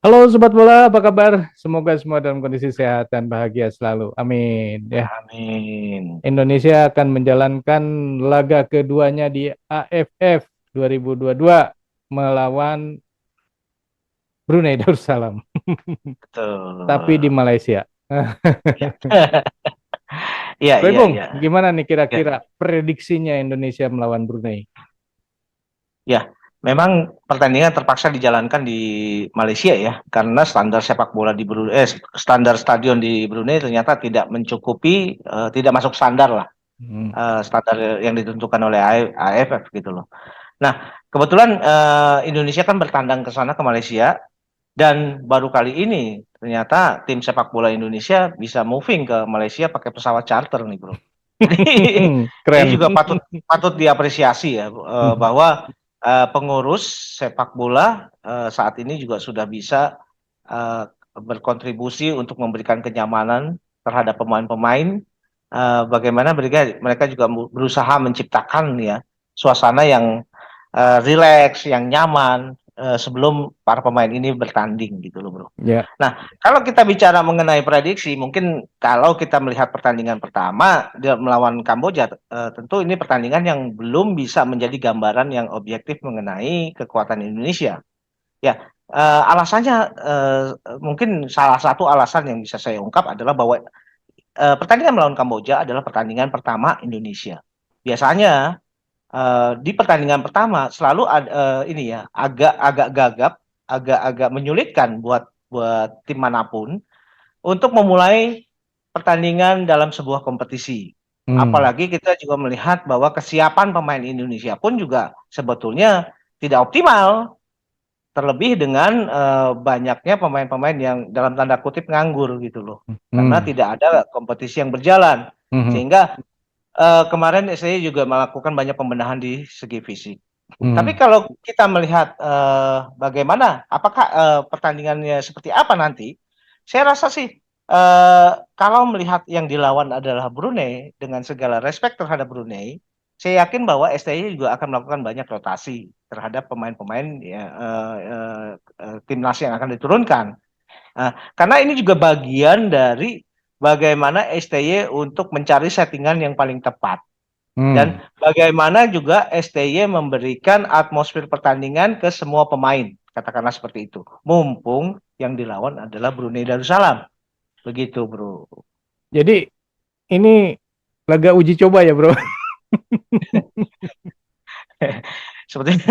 Halo Sobat Bola, apa kabar? Semoga semua dalam kondisi sehat dan bahagia selalu. Amin. Ya, Amin. Indonesia akan menjalankan laga keduanya di AFF 2022 melawan Brunei Darussalam, tapi di Betul. Malaysia. Ya. Iya, Bro iya, Bung, iya. gimana nih Ya, kira-kira prediksinya Indonesia melawan Brunei? ya. Memang pertandingan terpaksa dijalankan di Malaysia ya, karena standar sepak bola di Brunei, standar stadion di Brunei ternyata tidak mencukupi, tidak masuk standar lah, Hmm. standar yang ditentukan oleh AFF gitu loh. Nah, kebetulan Indonesia kan bertandang ke sana ke Malaysia. Dan baru kali ini ternyata tim sepak bola Indonesia bisa moving ke Malaysia pakai pesawat charter nih bro. Jadi ini Keren. juga patut patut diapresiasi ya, bahwa pengurus sepak bola saat ini juga sudah bisa eh, berkontribusi untuk memberikan kenyamanan terhadap pemain-pemain. Bagaimana mereka juga berusaha menciptakan ya suasana yang rileks, yang nyaman sebelum para pemain ini bertanding gitu loh bro. Ya. Nah, kalau kita bicara mengenai prediksi, mungkin kalau kita melihat pertandingan pertama dia melawan Kamboja, tentu ini pertandingan yang belum bisa menjadi gambaran yang objektif mengenai kekuatan Indonesia. Ya, alasannya mungkin salah satu alasan yang bisa saya ungkap adalah bahwa pertandingan melawan Kamboja adalah pertandingan pertama Indonesia. Biasanya di pertandingan pertama selalu ada ini ya agak-agak gagap, agak-agak menyulitkan buat buat tim manapun untuk memulai pertandingan dalam sebuah kompetisi. Hmm. Apalagi kita juga melihat bahwa kesiapan pemain Indonesia pun juga sebetulnya tidak optimal, terlebih dengan banyaknya pemain-pemain yang dalam tanda kutip nganggur gitu loh, karena Hmm. tidak ada kompetisi yang berjalan, Hmm. sehingga kemarin saya juga melakukan banyak pembenahan di segi fisik. Tapi Hmm. kalau kita melihat bagaimana, apakah pertandingannya seperti apa nanti, saya rasa sih kalau melihat yang dilawan adalah Brunei, dengan segala respect terhadap Brunei, saya yakin bahwa STY juga akan melakukan banyak rotasi terhadap pemain-pemain ya, timnas yang akan diturunkan. Karena ini juga bagian dari bagaimana STY untuk mencari settingan yang paling tepat. Hmm. Dan bagaimana juga STY memberikan atmosfer pertandingan ke semua pemain. Katakanlah seperti itu. Mumpung yang dilawan adalah Brunei Darussalam. Begitu bro. Jadi ini laga uji coba ya, Bro? Seperti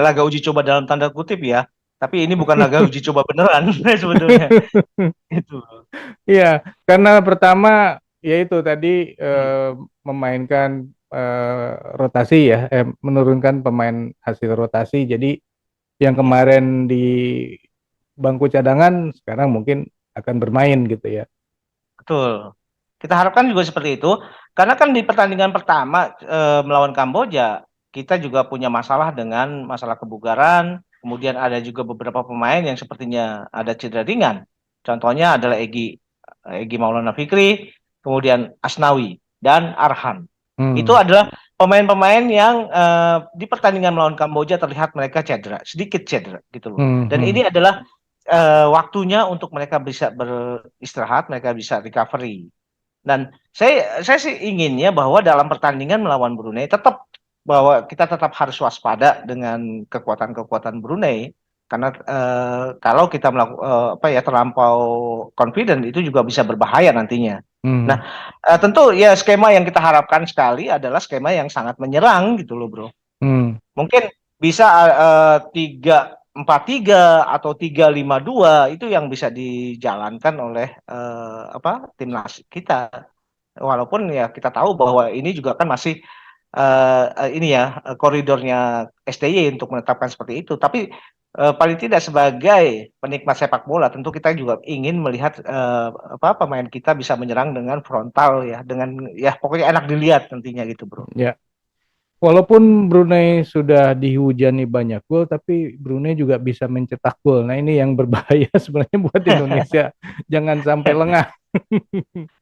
laga uji coba dalam tanda kutip ya. Tapi ini bukan laga uji coba beneran sebetulnya. Itu. Iya, karena pertama yaitu tadi Hmm. memainkan rotasi ya, menurunkan pemain hasil rotasi. Jadi yang Ya, kemarin di bangku cadangan sekarang mungkin akan bermain gitu ya. betul. Kita harapkan juga seperti itu. Karena kan di pertandingan pertama melawan Kamboja, kita juga punya masalah dengan masalah kebugaran. Kemudian ada juga beberapa pemain yang sepertinya ada cedera ringan. Contohnya adalah Egy Maulana Fikri, kemudian Asnawi dan Arhan. Itu Hmm. adalah pemain-pemain yang di pertandingan melawan Kamboja terlihat mereka cedera, sedikit cedera gitu loh. Hmm. Dan Hmm. ini adalah waktunya untuk mereka bisa beristirahat, mereka bisa recovery. Dan saya sih inginnya bahwa dalam pertandingan melawan Brunei tetap bahwa kita tetap harus waspada dengan kekuatan-kekuatan Brunei, karena kalau kita melakukan apa ya terlampau confident itu juga bisa berbahaya nantinya. Nah, Hmm. tentu ya skema yang kita harapkan sekali adalah skema yang sangat menyerang gitu loh, Bro. Hmm. Mungkin bisa 3-4-3 atau 3-5-2 itu yang bisa dijalankan oleh apa timnas kita. Walaupun ya kita tahu bahwa ini juga kan masih ini ya koridornya STY untuk menetapkan seperti itu. Tapi paling tidak sebagai penikmat sepak bola tentu kita juga ingin melihat apa pemain kita bisa menyerang dengan frontal ya, dengan ya pokoknya enak dilihat nantinya gitu, Bro. Ya. Walaupun Brunei sudah dihujani banyak gol, tapi Brunei juga bisa mencetak gol. Nah, ini yang berbahaya sebenarnya buat Indonesia. Jangan sampai lengah.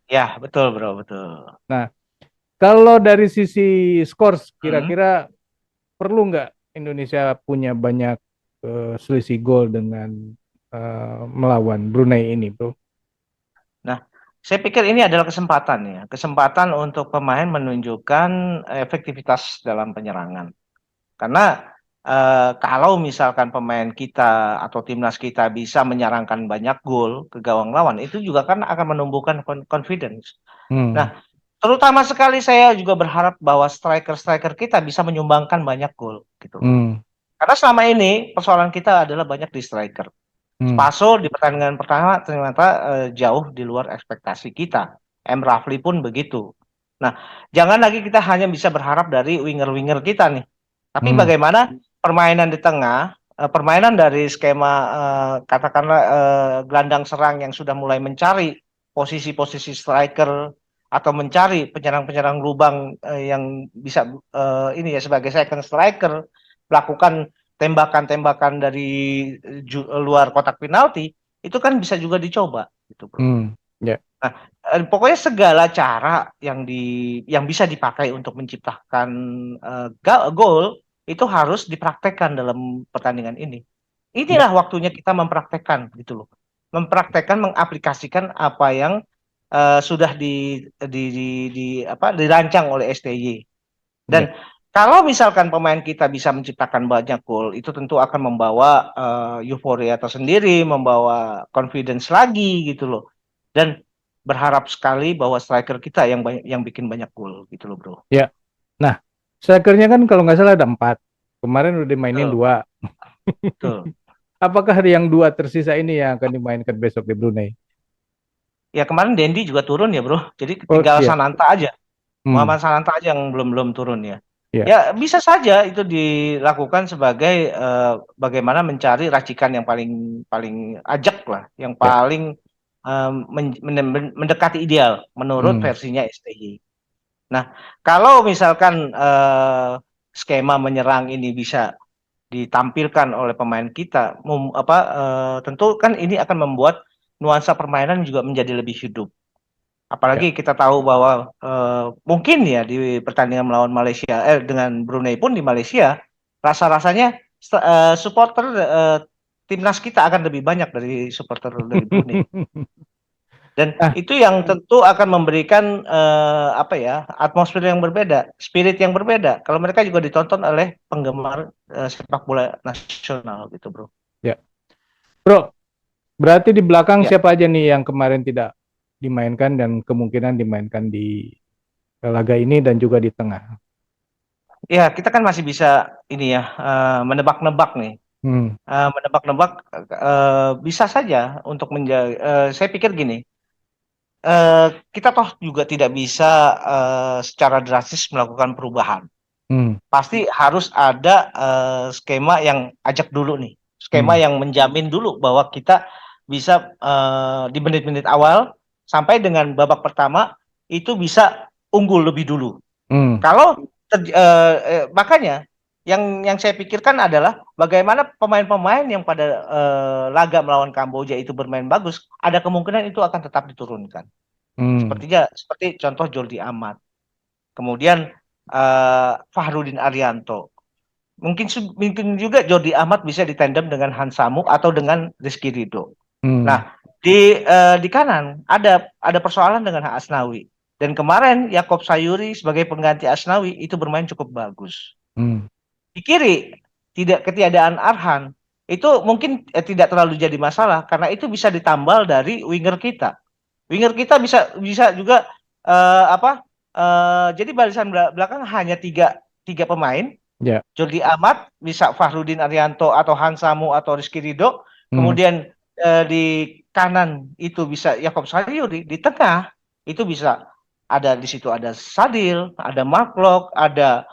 Ya, betul, Bro, betul. Nah, kalau dari sisi skor, Hmm. kira-kira perlu nggak Indonesia punya banyak selisih gol dengan melawan Brunei ini, Bro? Nah, saya pikir ini adalah kesempatan ya, kesempatan untuk pemain menunjukkan efektivitas dalam penyerangan. Karena kalau misalkan pemain kita atau timnas kita bisa menyerangkan banyak gol ke gawang lawan, itu juga kan akan menumbuhkan confidence. Hmm, Nah, terutama sekali saya juga berharap bahwa striker-striker kita bisa menyumbangkan banyak gol gitu loh. hmm, Karena selama ini persoalan kita adalah banyak di striker. hmm, Spaso di pertandingan pertama ternyata jauh di luar ekspektasi kita. M. Rafli pun begitu. Nah, jangan lagi kita hanya bisa berharap dari winger-winger kita nih. Tapi hmm, bagaimana permainan di tengah, permainan dari skema katakanlah gelandang serang yang sudah mulai mencari posisi-posisi striker atau mencari penyerang-penyerang lubang yang bisa ini ya sebagai second striker melakukan tembakan-tembakan dari luar kotak penalti itu kan bisa juga dicoba gitu bro. hmm, ya, Nah, pokoknya segala cara yang bisa dipakai untuk menciptakan gol itu harus dipraktekkan dalam pertandingan ini. ya, Inilah waktunya kita mempraktekkan gitu loh. Mempraktekkan, mengaplikasikan apa yang sudah dirancang oleh STY. ya, Dan kalau misalkan pemain kita bisa menciptakan banyak gol, itu tentu akan membawa euforia tersendiri, membawa confidence lagi gitu loh. Dan berharap sekali bahwa striker kita yang banyak yang bikin banyak gol gitu loh, Bro. ya. Nah, strikernya kan kalau nggak salah ada 4. Kemarin udah dimainin Betul, 2. betul. Apakah yang 2 tersisa ini yang akan dimainkan besok di Brunei? Ya kemarin Dendi juga turun ya, Bro. Jadi Oh tinggal iya, Sananta aja. hmm, Muhammad Sananta aja yang belum belum turun ya. ya, Ya bisa saja itu dilakukan sebagai bagaimana mencari racikan yang paling paling ajak lah, yang ya, paling mendekati ideal menurut hmm, versinya STY. Nah, kalau misalkan skema menyerang ini bisa ditampilkan oleh pemain kita, tentu kan ini akan membuat nuansa permainan juga menjadi lebih hidup. ya. Apalagi kita tahu bahwa mungkin ya di pertandingan melawan Malaysia, dengan Brunei pun di Malaysia, rasa-rasanya supporter timnas kita akan lebih banyak dari supporter dari Brunei. Dan Ah, itu yang tentu akan memberikan apa ya atmosfer yang berbeda, spirit yang berbeda. Kalau mereka juga ditonton oleh penggemar sepak bola nasional gitu, bro. ya, Bro. Berarti di belakang Ya, siapa aja nih yang kemarin tidak dimainkan dan kemungkinan dimainkan di laga ini dan juga di tengah? ya kita kan masih bisa ini ya menebak-nebak nih. Hmm, Menebak-nebak bisa saja untuk menjaga. Saya pikir gini, kita toh juga tidak bisa secara drastis melakukan perubahan. hmm, Pasti harus ada skema yang ajak dulu nih, skema hmm, yang menjamin dulu bahwa kita bisa di menit-menit awal sampai dengan babak pertama itu bisa unggul lebih dulu. hmm, Kalau makanya yang saya pikirkan adalah bagaimana pemain-pemain yang pada laga melawan Kamboja itu bermain bagus, ada kemungkinan itu akan tetap diturunkan. hmm, Sepertinya seperti contoh Jordi Amat, kemudian Fahrudin Arianto. Mungkin juga Jordi Amat bisa ditandem dengan Hansamu atau dengan Rizky Ridho. hmm, Nah, di kanan ada persoalan dengan Asnawi. Dan kemarin Yakob Sayuri sebagai pengganti Asnawi itu bermain cukup bagus. hmm, Di kiri tidak ketiadaan Arhan itu mungkin tidak terlalu jadi masalah karena itu bisa ditambal dari winger kita. Winger kita bisa bisa juga apa? Jadi barisan belakang hanya tiga pemain. ya, Jordi Amat, bisa Fahrudin Arianto atau Hansamu atau Rizky Ridho. hmm, Kemudian di kanan itu bisa Yakob Sayuri, di tengah itu bisa ada di situ ada Sadil, ada Mark ada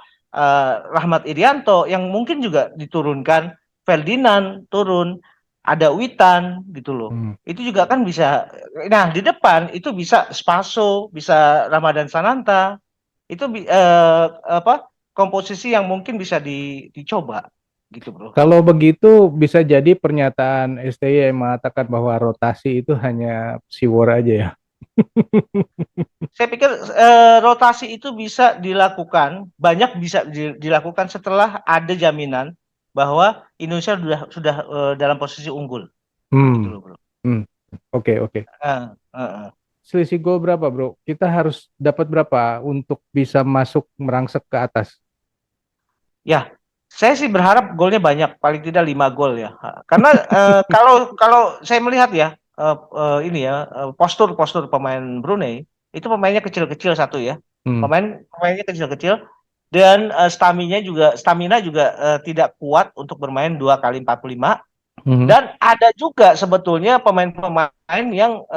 Rahmat Irianto yang mungkin juga diturunkan, Ferdinand turun, ada Witan gitu loh. hmm. Itu juga kan bisa. Nah, di depan itu bisa Spaso, bisa Ramadan Sananta. Itu apa? Komposisi yang mungkin bisa dicoba gitu, Bro. Kalau begitu bisa jadi pernyataan STY yang mengatakan bahwa rotasi itu hanya siwor aja ya. Saya pikir rotasi itu bisa dilakukan, banyak bisa dilakukan setelah ada jaminan bahwa Indonesia sudah dalam posisi unggul. gitu Hmm. loh bro. Hmm. Oke, oke. Eh, eh, eh. Selisih gol berapa, bro? Kita harus dapat berapa untuk bisa masuk merangsek ke atas? Ya, saya sih berharap golnya banyak, paling tidak 5 gol ya. Karena kalau kalau saya melihat ya, ini ya, postur-postur pemain Brunei itu pemainnya kecil-kecil satu ya. Hmm. Pemainnya kecil-kecil dan stamina juga tidak kuat untuk bermain 2 kali 45. Hmm. Dan ada juga sebetulnya pemain-pemain yang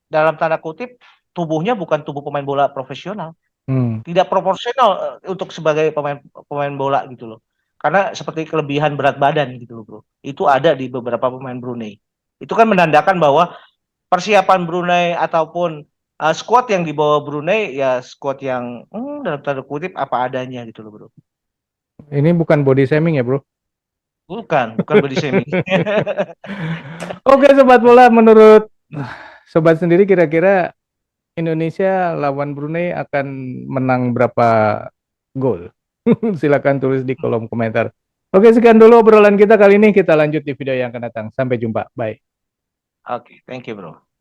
dalam tanda kutip tubuhnya bukan tubuh pemain bola profesional, Hmm. tidak proporsional untuk sebagai pemain pemain bola gitu loh. Karena seperti kelebihan berat badan gitu loh, bro. Itu ada di beberapa pemain Brunei. Itu kan menandakan bahwa persiapan Brunei ataupun squad yang dibawa Brunei ya squad yang dalam tanda kutip apa adanya gitu loh, bro. Ini bukan body shaming ya, bro? Bukan body shaming. Oke, sobat bola, menurut sobat sendiri kira-kira Indonesia lawan Brunei akan menang berapa gol? Silakan tulis di kolom komentar. Oke, sekian dulu obrolan kita kali ini. Kita lanjut di video yang akan datang. Sampai jumpa. Bye. Oke, thank you, bro.